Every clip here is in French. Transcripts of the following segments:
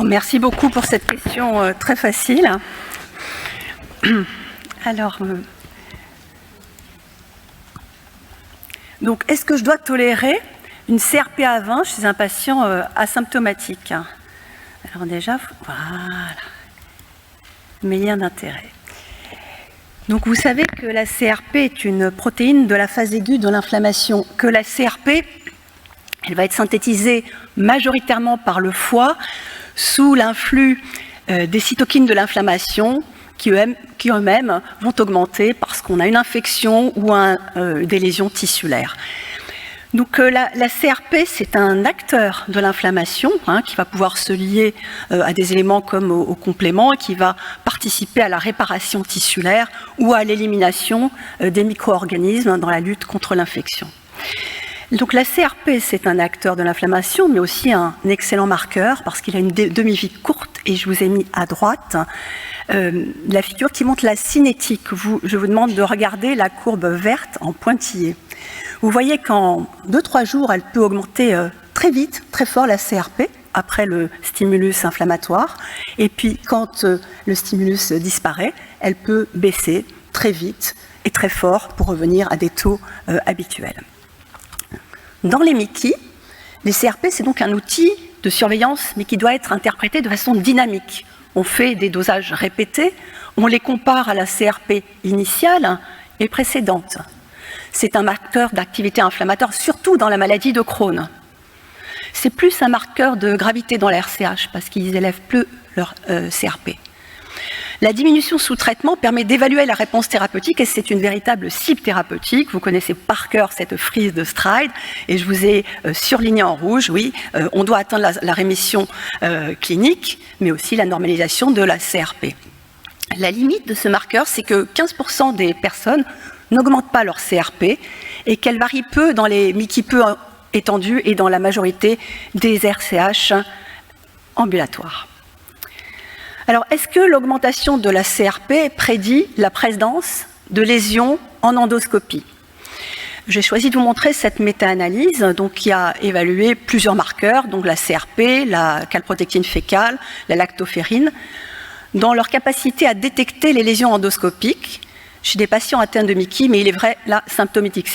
Merci beaucoup pour cette question très facile. Alors, donc, est-ce que je dois tolérer une CRP-A20 chez un patient asymptomatique? Alors déjà, voilà, mes liens d'intérêt. Donc vous savez que la CRP est une protéine de la phase aiguë de l'inflammation, que la CRP, elle va être synthétisée majoritairement par le foie sous l'influx des cytokines de l'inflammation qui eux-mêmes vont augmenter parce qu'on a une infection ou des lésions tissulaires. Donc la CRP, c'est un acteur de l'inflammation qui va pouvoir se lier à des éléments comme au complément et qui va participer à la réparation tissulaire ou à l'élimination des micro-organismes dans la lutte contre l'infection. Donc la CRP, c'est un acteur de l'inflammation, mais aussi un excellent marqueur parce qu'il a une demi-vie courte et je vous ai mis à droite la figure qui montre la cinétique. Je vous demande de regarder la courbe verte en pointillé. Vous voyez qu'en 2-3 jours, elle peut augmenter très vite, très fort la CRP après le stimulus inflammatoire. Et puis quand le stimulus disparaît, elle peut baisser très vite et très fort pour revenir à des taux habituels. Dans les MICI, les CRP, c'est donc un outil de surveillance, mais qui doit être interprété de façon dynamique. On fait des dosages répétés, on les compare à la CRP initiale et précédente. C'est un marqueur d'activité inflammatoire, surtout dans la maladie de Crohn. C'est plus un marqueur de gravité dans la RCH, parce qu'ils élèvent peu leur CRP. La diminution sous traitement permet d'évaluer la réponse thérapeutique et c'est une véritable cible thérapeutique. Vous connaissez par cœur cette frise de Stride et je vous ai surligné en rouge, oui, on doit atteindre la rémission clinique, mais aussi la normalisation de la CRP. La limite de ce marqueur, c'est que 15% des personnes n'augmentent pas leur CRP et qu'elle varie peu dans les MICI peu étendus et dans la majorité des RCH ambulatoires. Alors, est-ce que l'augmentation de la CRP prédit la présence de lésions en endoscopie? J'ai choisi de vous montrer cette méta-analyse qui a évalué plusieurs marqueurs, donc la CRP, la calprotectine fécale, la lactoferrine, dans leur capacité à détecter les lésions endoscopiques chez des patients atteints de MICI, mais il est vrai, là, symptomatique,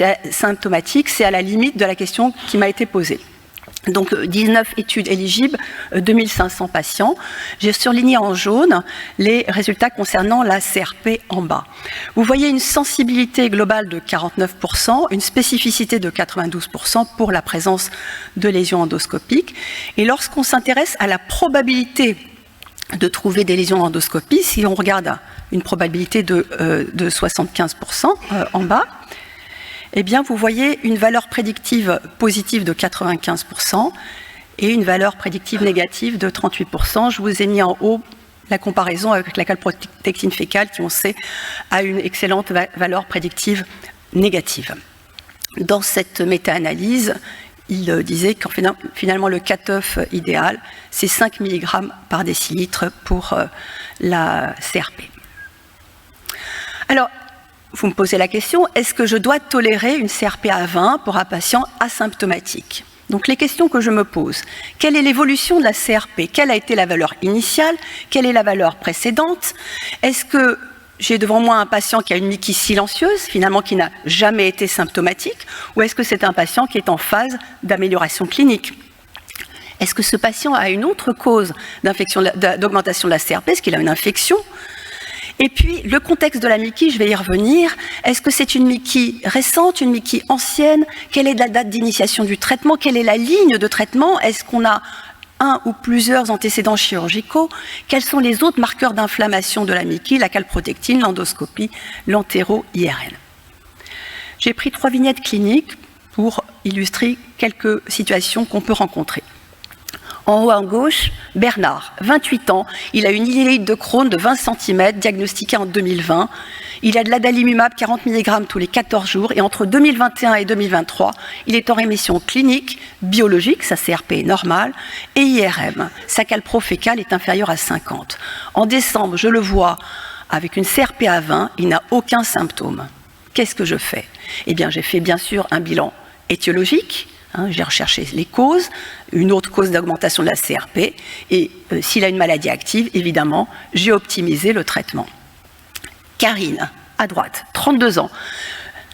c'est à la limite de la question qui m'a été posée. Donc 19 études éligibles, 2500 patients. J'ai surligné en jaune les résultats concernant la CRP en bas. Vous voyez une sensibilité globale de 49%, une spécificité de 92% pour la présence de lésions endoscopiques. Et lorsqu'on s'intéresse à la probabilité de trouver des lésions endoscopiques, si on regarde une probabilité de 75% en bas, eh bien, vous voyez une valeur prédictive positive de 95% et une valeur prédictive négative de 38%. Je vous ai mis en haut la comparaison avec la calprotectine fécale qui, on sait, a une excellente valeur prédictive négative. Dans cette méta-analyse, il disait que finalement le cutoff idéal, c'est 5 mg par décilitre pour la CRP. Alors, vous me posez la question, est-ce que je dois tolérer une CRP-A20 pour un patient asymptomatique? Donc les questions que je me pose, quelle est l'évolution de la CRP? Quelle a été la valeur initiale? Quelle est la valeur précédente? Est-ce que j'ai devant moi un patient qui a une MICI silencieuse, finalement qui n'a jamais été symptomatique? Ou est-ce que c'est un patient qui est en phase d'amélioration clinique? Est-ce que ce patient a une autre cause d'augmentation de la CRP? Est-ce qu'il a une infection? Et puis, le contexte de la MICI, je vais y revenir. Est-ce que c'est une MICI récente, une MICI ancienne? Quelle est la date d'initiation du traitement? Quelle est la ligne de traitement? Est-ce qu'on a un ou plusieurs antécédents chirurgicaux? Quels sont les autres marqueurs d'inflammation de la MICI? La calprotectine, l'endoscopie, l'entéro-IRL. J'ai pris 3 vignettes cliniques pour illustrer quelques situations qu'on peut rencontrer. En haut à gauche, Bernard, 28 ans, il a une iléite de Crohn de 20 cm, diagnostiquée en 2020. Il a de l'adalimumab 40 mg tous les 14 jours et entre 2021 et 2023, il est en rémission clinique, biologique, sa CRP est normale, et IRM, sa calpro fécale est inférieure à 50. En décembre, je le vois avec une CRP à 20, il n'a aucun symptôme. Qu'est-ce que je fais? Eh bien, j'ai fait bien sûr un bilan étiologique, J'ai recherché les causes, une autre cause d'augmentation de la CRP, et s'il a une maladie active, évidemment, j'ai optimisé le traitement. Karine, à droite, 32 ans.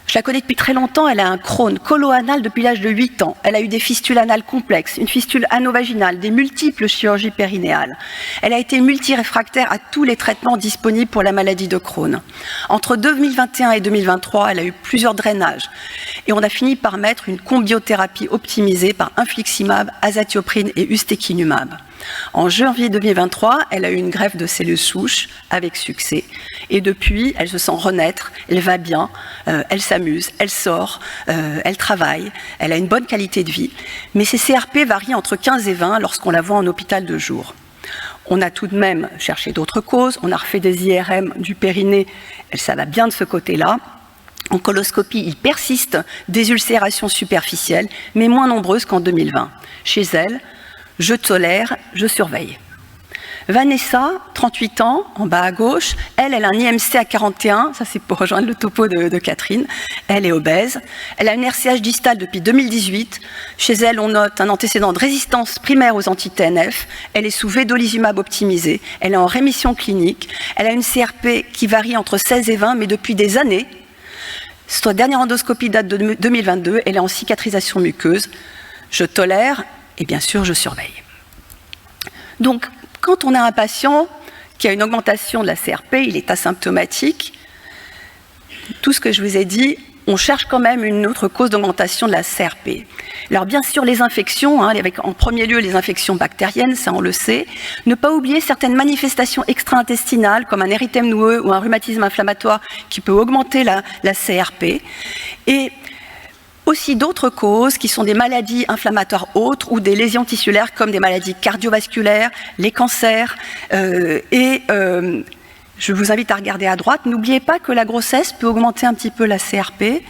Je la connais depuis très longtemps, elle a un Crohn colo-anal depuis l'âge de 8 ans. Elle a eu des fistules anales complexes, une fistule anovaginale, des multiples chirurgies périnéales. Elle a été multiréfractaire à tous les traitements disponibles pour la maladie de Crohn. Entre 2021 et 2023, elle a eu plusieurs drainages. Et on a fini par mettre une combiothérapie optimisée par infliximab, azatioprine et ustekinumab. En janvier 2023, elle a eu une greffe de cellules souches avec succès. Et depuis, elle se sent renaître, elle va bien, elle s'amuse, elle sort, elle travaille, elle a une bonne qualité de vie. Mais ses CRP varient entre 15 et 20 lorsqu'on la voit en hôpital de jour. On a tout de même cherché d'autres causes, on a refait des IRM du périnée, ça va bien de ce côté-là. En coloscopie, il persiste des ulcérations superficielles, mais moins nombreuses qu'en 2020. Chez elle, je tolère, je surveille. Vanessa, 38 ans, en bas à gauche, elle a un IMC à 41, ça c'est pour rejoindre le topo de Catherine, elle est obèse, elle a une RCH distale depuis 2018, chez elle on note un antécédent de résistance primaire aux anti-TNF, elle est sous vedolizumab optimisé, elle est en rémission clinique, elle a une CRP qui varie entre 16 et 20, mais depuis des années, sa dernière endoscopie date de 2022, elle est en cicatrisation muqueuse, je tolère, et bien sûr, je surveille. Donc, quand on a un patient qui a une augmentation de la CRP, il est asymptomatique, tout ce que je vous ai dit, on cherche quand même une autre cause d'augmentation de la CRP. Alors bien sûr, les infections, avec en premier lieu les infections bactériennes, ça on le sait. Ne pas oublier certaines manifestations extra-intestinales, comme un érythème noueux ou un rhumatisme inflammatoire qui peut augmenter la CRP. Et aussi d'autres causes qui sont des maladies inflammatoires autres ou des lésions tissulaires comme des maladies cardiovasculaires, les cancers. Je vous invite à regarder à droite. N'oubliez pas que la grossesse peut augmenter un petit peu la CRP,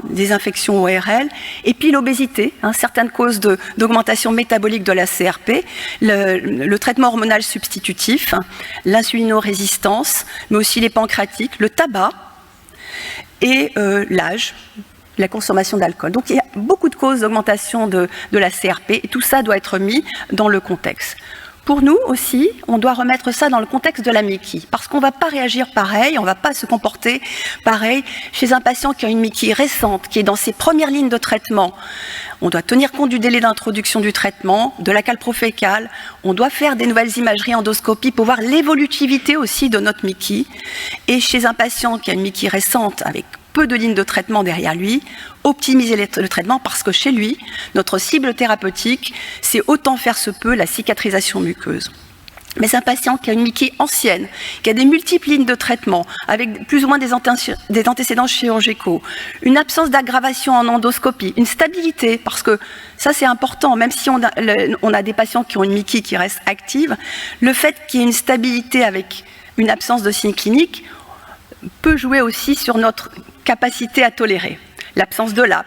des infections ORL, et puis l'obésité, certaines causes d'augmentation métabolique de la CRP, le traitement hormonal substitutif, l'insulinorésistance, mais aussi les pancréatiques, le tabac et l'âge, la consommation d'alcool. Donc il y a beaucoup de causes d'augmentation de la CRP et tout ça doit être mis dans le contexte. Pour nous aussi, on doit remettre ça dans le contexte de la MICI, parce qu'on ne va pas réagir pareil, on ne va pas se comporter pareil chez un patient qui a une MICI récente, qui est dans ses premières lignes de traitement. On doit tenir compte du délai d'introduction du traitement, de la calprofécale, on doit faire des nouvelles imageries endoscopie pour voir l'évolutivité aussi de notre MICI. Et chez un patient qui a une MICI récente avec peu de lignes de traitement derrière lui, optimiser le traitement parce que chez lui, notre cible thérapeutique, c'est autant faire se peut la cicatrisation muqueuse. Mais c'est un patient qui a une MICI ancienne, qui a des multiples lignes de traitement, avec plus ou moins des antécédents chirurgicaux, une absence d'aggravation en endoscopie, une stabilité, parce que ça c'est important, même si on a des patients qui ont une MICI qui reste active, le fait qu'il y ait une stabilité avec une absence de signes cliniques peut jouer aussi sur notre capacité à tolérer, l'absence de LAP.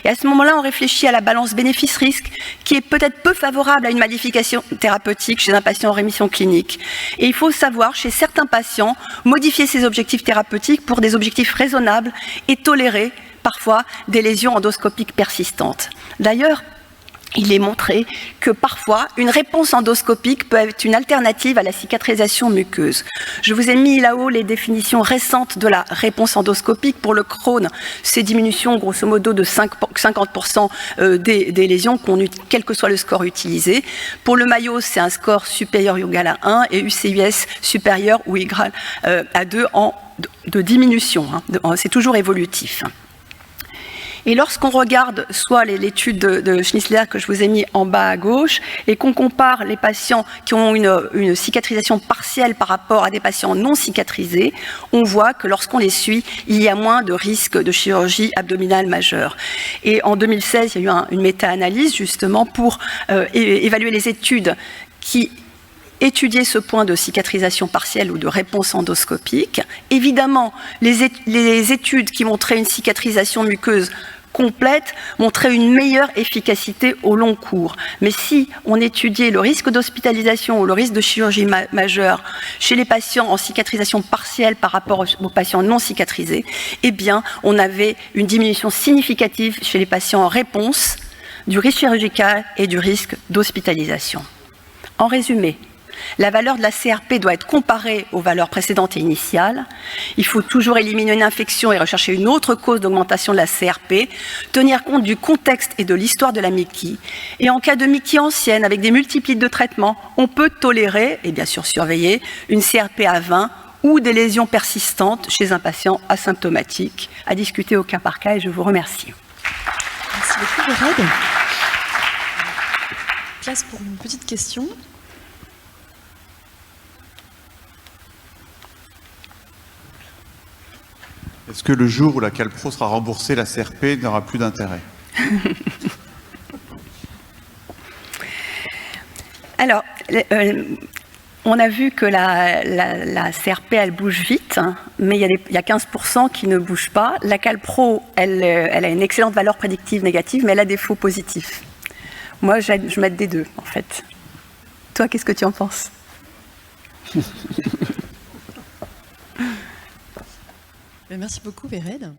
Et à ce moment-là, on réfléchit à la balance bénéfice-risque, qui est peut-être peu favorable à une modification thérapeutique chez un patient en rémission clinique. Et il faut savoir, chez certains patients, modifier ses objectifs thérapeutiques pour des objectifs raisonnables et tolérer parfois des lésions endoscopiques persistantes. D'ailleurs, il est montré que parfois, une réponse endoscopique peut être une alternative à la cicatrisation muqueuse. Je vous ai mis là-haut les définitions récentes de la réponse endoscopique. Pour le Crohn, c'est diminution grosso modo de 50% des lésions, quel que soit le score utilisé. Pour le Mayo, c'est un score supérieur ou égal à 1 et UCUS supérieur ou égal à 2 de diminution. C'est toujours évolutif. Et lorsqu'on regarde soit l'étude de Schnitzler que je vous ai mis en bas à gauche et qu'on compare les patients qui ont une cicatrisation partielle par rapport à des patients non cicatrisés, on voit que lorsqu'on les suit, il y a moins de risque de chirurgie abdominale majeure. Et en 2016, il y a eu une méta-analyse justement pour évaluer les études qui étudier ce point de cicatrisation partielle ou de réponse endoscopique. Évidemment, les études qui montraient une cicatrisation muqueuse complète montraient une meilleure efficacité au long cours. Mais si on étudiait le risque d'hospitalisation ou le risque de chirurgie majeure chez les patients en cicatrisation partielle par rapport aux patients non cicatrisés, eh bien, on avait une diminution significative chez les patients en réponse du risque chirurgical et du risque d'hospitalisation. En résumé, la valeur de la CRP doit être comparée aux valeurs précédentes et initiales. Il faut toujours éliminer une infection et rechercher une autre cause d'augmentation de la CRP, tenir compte du contexte et de l'histoire de la MICI. Et en cas de MICI ancienne, avec des multiples de traitement, on peut tolérer, et bien sûr surveiller, une CRP à 20 ou des lésions persistantes chez un patient asymptomatique. À discuter au cas par cas et je vous remercie. Merci beaucoup, Vered. Place pour une petite question. Est-ce que le jour où la Calpro sera remboursée, la CRP n'aura plus d'intérêt? Alors, on a vu que la CRP, elle bouge vite, mais il y a 15% qui ne bougent pas. La Calpro, elle a une excellente valeur prédictive négative, mais elle a des faux positifs. Moi, je mets des deux, en fait. Toi, qu'est-ce que tu en penses? Merci beaucoup, Vered.